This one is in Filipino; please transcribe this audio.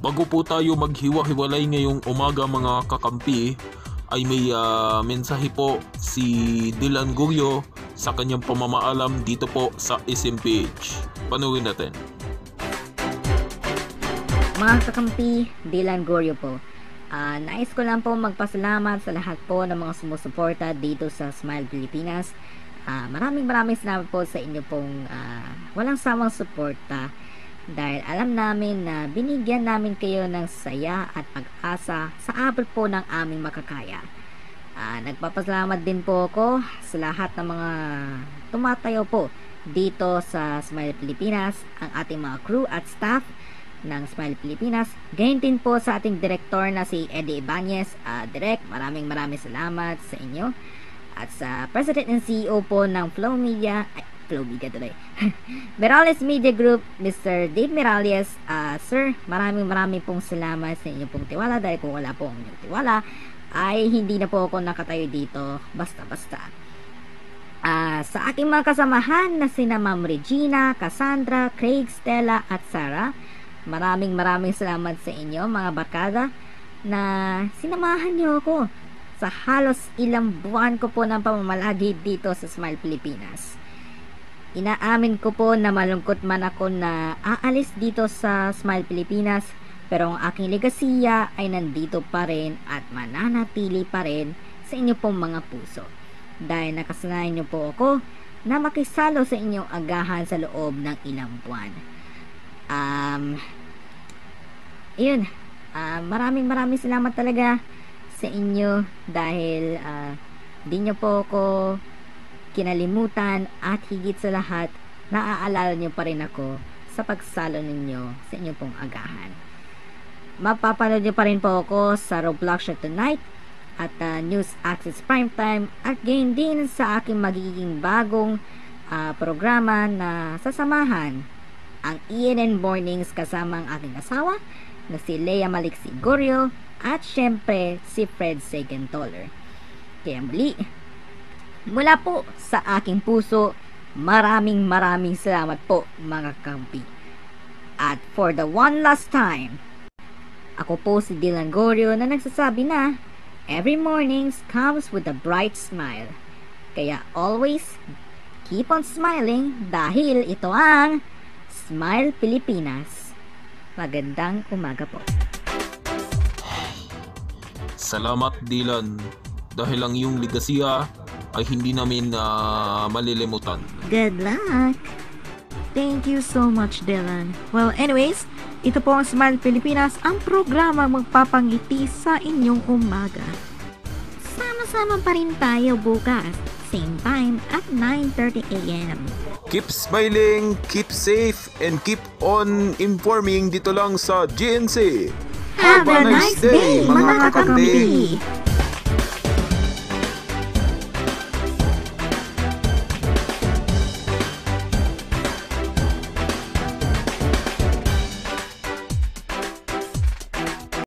Bago po tayo maghiwa-hiwalay ngayong umaga mga kakampi, ay may mensahe po si Dylan Guryo sa kanyang pamamaalam dito po sa SMPH. Panuwin natin. Mga kakampi, Dylan Guryo po. Nais ko lang po magpasalamat sa lahat po ng mga sumusuporta dito sa Smile Pilipinas. Maraming salamat po sa inyo pong walang sawang suporta. Dahil alam namin na binigyan namin kayo ng saya at pag-asa sa abot po ng aming makakaya. Nagpapasalamat din po ako sa lahat ng mga tumatayo po dito sa Smile Pilipinas, ang ating mga crew at staff ng Smile Pilipinas. Ganyan din po sa ating director na si Eddie Ibanez. Direk, maraming salamat sa inyo. At sa President and CEO po ng Flow Media tuloy. Miralles Media Group, Mr. Dave Miralles. Sir, maraming pong salamat sa inyong pong tiwala, dahil kung wala po ang inyong tiwala ay hindi na po ako nakatayo dito basta-basta. Sa aking mga kasamahan na sina Ma'am Regina, Cassandra, Craig, Stella at Sarah, maraming salamat sa inyo mga barkada na sinamahan niyo ako sa halos ilang buwan ko po ng pamamalagi dito sa Smile Pilipinas. Inaamin ko po na malungkot man ako na aalis dito sa Smile Pilipinas, pero ang aking legasiya ay nandito pa rin at mananatili pa rin sa inyo pong mga puso. Dahil nakasanayan niyo po ako na makisalo sa inyong agahan sa loob ng ilang buwan. Maraming salamat talaga sa inyo dahil di niyo po ako kinalimutan, at higit sa lahat naaalala niyo pa rin ako sa pagsalo ninyo sa inyong pong agahan. Mapapanood niyo pa rin po ako sa Roblox Show Tonight at News Access Primetime, at gain din sa aking magiging bagong programa na sasamahan ang ENN Mornings kasama ang aking asawa na si Lea Maliksi Guryo at syempre si Fred Segentoller. Kaya muli, mula po sa aking puso, maraming salamat po mga kampi. At for the one last time, ako po si Dylan Guryo na nagsasabi na every mornings comes with a bright smile. Kaya always keep on smiling dahil ito ang Smile Pilipinas. Magandang umaga po. Salamat Dylan, dahil ang iyong legasiya ay hindi namin malilimutan. Good luck! Thank you so much, Dylan. Well, anyways, ito po ang Smile Pilipinas, ang programa magpapangiti sa inyong umaga. Sama-sama pa rin tayo bukas, same time at 9:30 a.m. Keep smiling, keep safe, and keep on informing dito lang sa GNC. Have a nice day, mga kakampi!